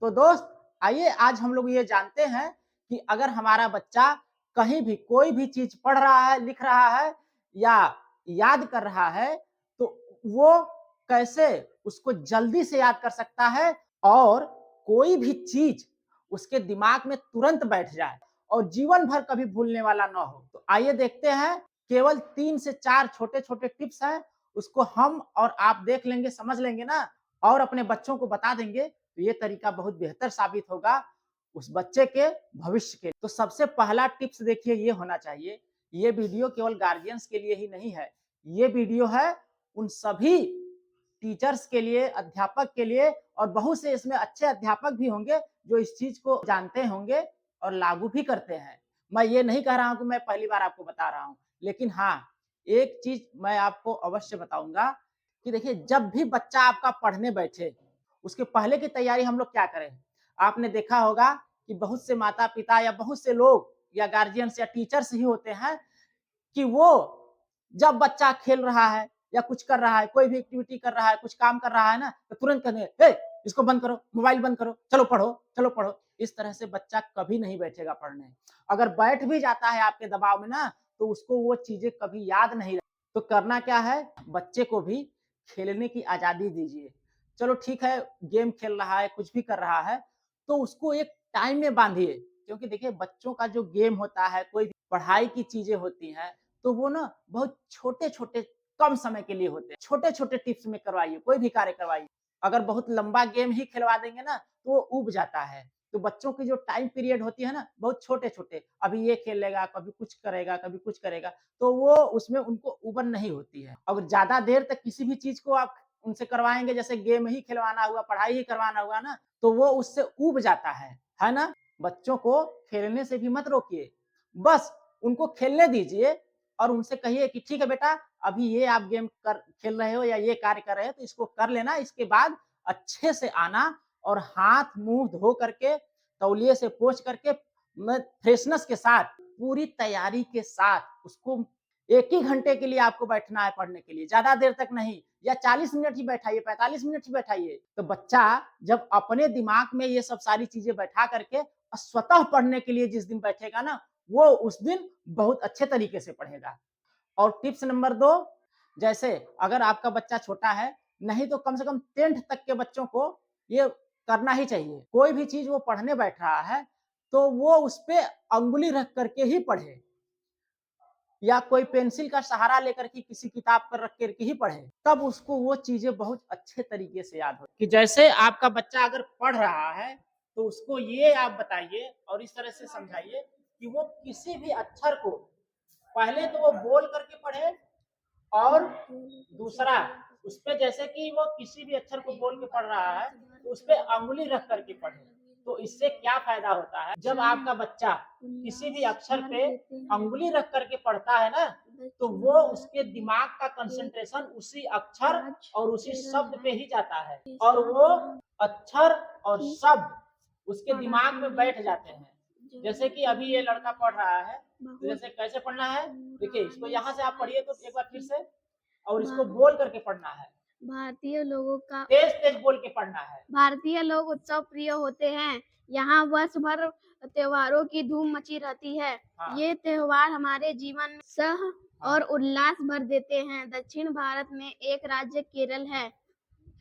तो दोस्त आइए आज हम लोग ये जानते हैं कि अगर हमारा बच्चा कहीं भी कोई भी चीज पढ़ रहा है, लिख रहा है या याद कर रहा है तो वो कैसे उसको जल्दी से याद कर सकता है और कोई भी चीज उसके दिमाग में तुरंत बैठ जाए और जीवन भर कभी भूलने वाला ना हो। तो आइए देखते हैं, केवल 3 से 4 छोटे-छोटे टिप्स हैं, उसको हम और आप देख लेंगे, समझ लेंगे ना और अपने बच्चों को बता देंगे तो ये तरीका बहुत बेहतर साबित होगा उस बच्चे के भविष्य के। तो सबसे पहला टिप्स देखिए ये होना चाहिए, ये वीडियो केवल गार्जियंस के लिए ही नहीं है, ये वीडियो है उन सभी टीचर्स के लिए, अध्यापक के लिए और बहुत से इसमें अच्छे अध्यापक भी होंगे जो इस चीज को जानते होंगे और लागू भी करते हैं। मैं ये नहीं कह रहा हूं कि मैं पहली बार आपको बता रहा हूं, लेकिन हाँ, एक चीज मैं आपको अवश्य बताऊंगा कि देखिए जब भी बच्चा आपका पढ़ने बैठे, उसके पहले की तैयारी हम लोग क्या करें? आपने देखा होगा कि बहुत से माता-पिता या बहुत से लोग या गार्जियंस या टीचर्स ही होते हैं कि वो जब बच्चा खेल रहा है या कुछ कर रहा है, कोई भी एक्टिविटी कर रहा है, कुछ काम कर रहा है ना, तो तुरंत कहते हैं, "ए, इसको बंद करो, मोबाइल बंद करो, चलो पढ़ो, चलो पढ़ो।" इस तरह से बच्चा कभी नहीं बैठेगा पढ़ने। अगर बैठ भी जाता है आपके दबाव में ना, तो उसको वो चीज़ें कभी याद नहीं रह तो करना क्या है, बच्चे को भी खेलने की आज़ादी दीजिए। चलो ठीक है, गेम खेल रहा है, कुछ भी कर रहा है, तो उसको एक टाइम में बाँधिए, क्योंकि देखिए बच्चों का जो गेम होता है, कोई भी पढ़ाई की चीज़ें होती हैं, तो वो ना बहुत छोटे-छोटे कम समय के लिए होते हैं। छोटे-छोटे टिप्स में करवाइए, कोई भी कार्य करवाइए। अगर बहुत लंबा गेम ही खिलवा देंगे ना, तो वो ऊब जाता है। तो बच्चों की जो टाइम पीरियड होती है ना, बहुत छोटे-छोटे, अभी ये खेलेगा, कभी कुछ करेगा, कभी कुछ करेगा, तो वो उसमें उनको उबन नहीं होती है। अगर ज़्यादा देर तक किसी भी चीज़ को आप उनसे करवाएँगे, जैसे गेम ही खिलवाना हुआ, पढ़ाई ही करवाना हुआ ना, तो वो उससे ऊब जाता है ना? बच्चों को खेलने से भी मत रोकिए, बस उनको खेलने दीजिए और उनसे कहिए कि ठीक है बेटा, अभी ये आप गेम कर खेल रहे हो या ये कार्य कर रहे हो तो इसको कर लेना, इसके बाद अच्छे से आना और हाथ मुंह धो करके तौलिए से पोंछ करके फ्रेशनेस के साथ पूरी तैयारी के साथ उसको 1 ही घंटे के लिए आपको बैठना है पढ़ने के लिए, ज्यादा देर तक नहीं, या 40 मिनट ही बैठाइए, 45 मिनट ही बैठाइए। तो बच्चा जब अपने दिमाग में ये सब सारी चीजें बैठा करके स्वतः पढ़ने के लिए जिस दिन बैठेगा ना, वो उस दिन बहुत अच्छे तरीके से पढ़ेगा। और टिप्स नंबर 2, जैसे अगर आपका बच्चा छोटा है, नहीं तो कम से कम 10th तक के बच्चों को ये करना ही चाहिए। कोई भी चीज़ वो पढ़ने बैठ रहा है, तो वो उसपे अंगुली रख करके ही पढ़े या कोई पेंसिल का सहारा लेकर के किसी किताब पर रख कर के ही पढ़े। तब उसको वो चीज़ें बहुत अच्छे तरीके से याद हो कि जैसे आपका बच्चा अगर पढ़ रहा है, तो उसको ये आप बताइए और इस तरह से समझाइए कि वो किसी भी अक्षर को पहले तो वो बोल करके पढ़े और दूसरा उसपे जैसे कि वो किसी भी अक्षर को बोल के पढ़ रहा है तो उसपे अंगुली रख करके पढ़े। तो इससे क्या फायदा होता है, जब आपका बच्चा किसी भी अक्षर पे अंगुली रख करके पढ़ता है ना, तो वो उसके दिमाग का कंसंट्रेशन उसी अक्षर और उसी शब्द पे ही जाता है और वो अक्षर और शब्द उसके दिमाग में बैठ जाते हैं। जैसे कि अभी ये लड़का पढ़ रहा है, तो जैसे कैसे पढ़ना है, देखिए इसको यहाँ से आप पढ़िए तो एक बार फिर से, और इसको बोल करके पढ़ना है, भारतीय लोगों का तेज तेज बोल के पढ़ना है। भारतीय लोग उत्सव प्रिय होते हैं। यहाँ वर्ष भर त्योहारों की धूम मची रहती है। हाँ। ये त्योहार हमारे जीवन में उत्साह हाँ। और उल्लास भर देते हैं। दक्षिण भारत में एक राज्य केरल है।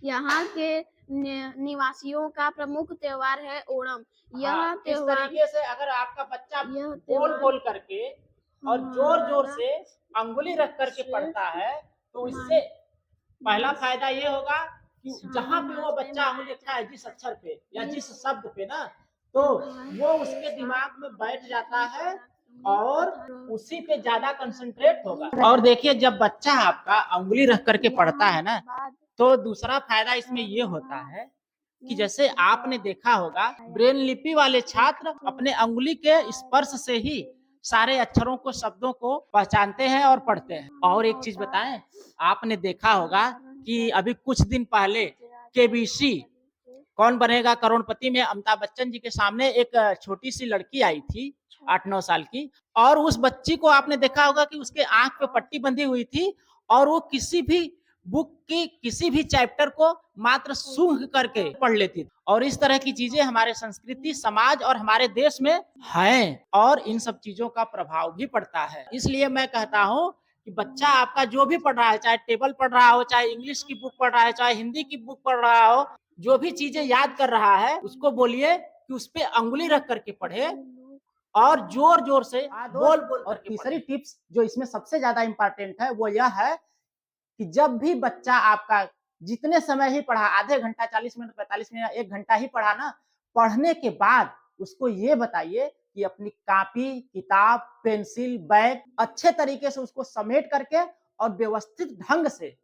यहाँ के निवासियों का प्रमुख त्योहार है ओणम। यह हाँ, इस त्योहार तरीके से अगर आपका बच्चा यह बोल त्योहार बोल करके और जोर जोर हमारा से अंगुली रख करके पढ़ता है, तो इससे मान पहला फायदा ये होगा कि जहां पे वो मास में बच्चा अंगुली रखता है जिस अक्षर पे या ये जिस शब्द पे ना, तो वो उसके दिमाग में बैठ जाता है और उसी पे ज्यादा कंसंट्रेट होगा। और देखिए जब बच्चा आपका अंगुली रख करके पढ़ता है ना, तो दूसरा फायदा इसमें ये होता है कि जैसे आपने देखा होगा ब्रेन लिपि वाले छात्र अपने अंगुली के स्पर्श से ही सारे अक्षरों को, शब्दों को पहचानते हैं और पढ़ते हैं। और एक चीज बताएं, आपने देखा होगा कि अभी कुछ दिन पहले केबीसी कौन बनेगा करोड़पति में अमिताभ बच्चन जी के सामने एक छोटी सी लड़की आई थी, 8-9 साल की, और उस बच्ची को आपने देखा होगा कि उसके आंख पे पट्टी बंधी हुई थी और वो किसी भी बुक की किसी भी चैप्टर को मात्र सूंघ करके पढ़ लेती थी। और इस तरह की चीजें हमारे संस्कृति, समाज और हमारे देश में हैं और इन सब चीजों का प्रभाव भी पड़ता है। इसलिए मैं कहता हूं कि बच्चा आपका जो भी पढ़ रहा है, चाहे टेबल पढ़ रहा हो, चाहे इंग्लिश की बुक पढ़ रहा है, चाहे हिंदी की बुक पढ़ रहा हो, जो भी चीजें याद कर रहा है उसको बोलिए कि उस पर अंगुली रख करके पढ़े और जोर जोर से बोल बोल। और तीसरी टिप्स जो इसमें सबसे ज्यादा इंपॉर्टेंट है वो यह है कि जब भी बच्चा आपका जितने समय ही पढ़ा, आधे घंटा, 40 मिनट, 45 मिनट, 1 घंटा ही पढ़ा ना, पढ़ने के बाद उसको ये बताइए कि अपनी कॉपी, किताब, पेंसिल, बैग अच्छे तरीके से उसको समेट करके और व्यवस्थित ढंग से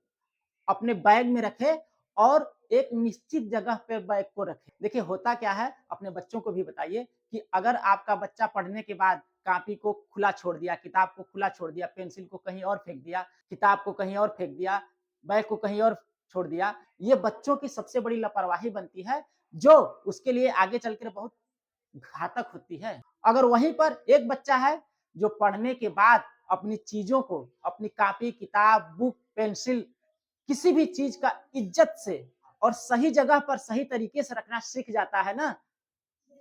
अपने बैग में रखे और एक निश्चित जगह पे बैग को रखे। देखिए होता क्या है, अपने बच्चों को भी बताइए कि अगर आपका बच्चा पढ़ने के बाद कॉपी को खुला छोड़ दिया, किताब को खुला छोड़ दिया, पेंसिल को कहीं और फेंक दिया, किताब को कहीं और फेंक दिया, बैग को कहीं और छोड़ दिया, ये बच्चों की सबसे बड़ी लापरवाही बनती है जो उसके लिए आगे चलकर बहुत घातक होती है। अगर वहीं पर एक बच्चा है जो पढ़ने के बाद अपनी चीजों को, अपनी कॉपी, किताब, बुक, पेंसिल, किसी भी चीज का इज्जत से और सही जगह पर सही तरीके से रखना सीख जाता है ना,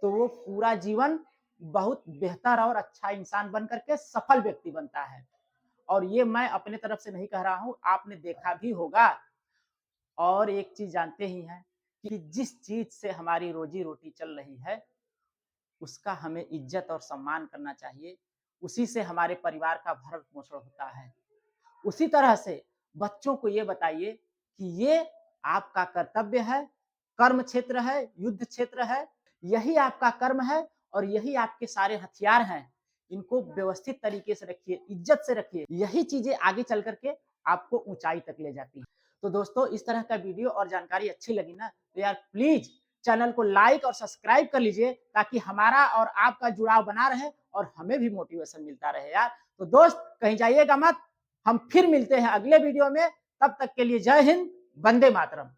तो वो पूरा जीवन बहुत बेहतर और अच्छा इंसान बन करके सफल व्यक्ति बनता है। और ये मैं अपने तरफ से नहीं कह रहा हूं, आपने देखा भी होगा। और एक चीज जानते ही हैं कि जिस चीज से हमारी रोजी रोटी चल रही है उसका हमें इज्जत और सम्मान करना चाहिए। उसी से हमारे परिवार का भरण पोषण होता है। उसी तरह से बच्चों को ये बताइए कि ये आपका कर्तव्य है, कर्म क्षेत्र है, युद्ध क्षेत्र है, यही आपका कर्म है और यही आपके सारे हथियार हैं। इनको व्यवस्थित तरीके से रखिए, इज्जत से रखिए, यही चीजें आगे चल करके आपको ऊंचाई तक ले जाती हैं। तो दोस्तों, इस तरह का वीडियो और जानकारी अच्छी लगी ना, तो यार प्लीज चैनल को लाइक और सब्सक्राइब कर लीजिए ताकि हमारा और आपका जुड़ाव बना रहे और हमें भी मोटिवेशन मिलता रहे यार। तो दोस्त, कहीं जाइएगा मत, हम फिर मिलते हैं अगले वीडियो में। तब तक के लिए जय हिंद, वंदे मातरम।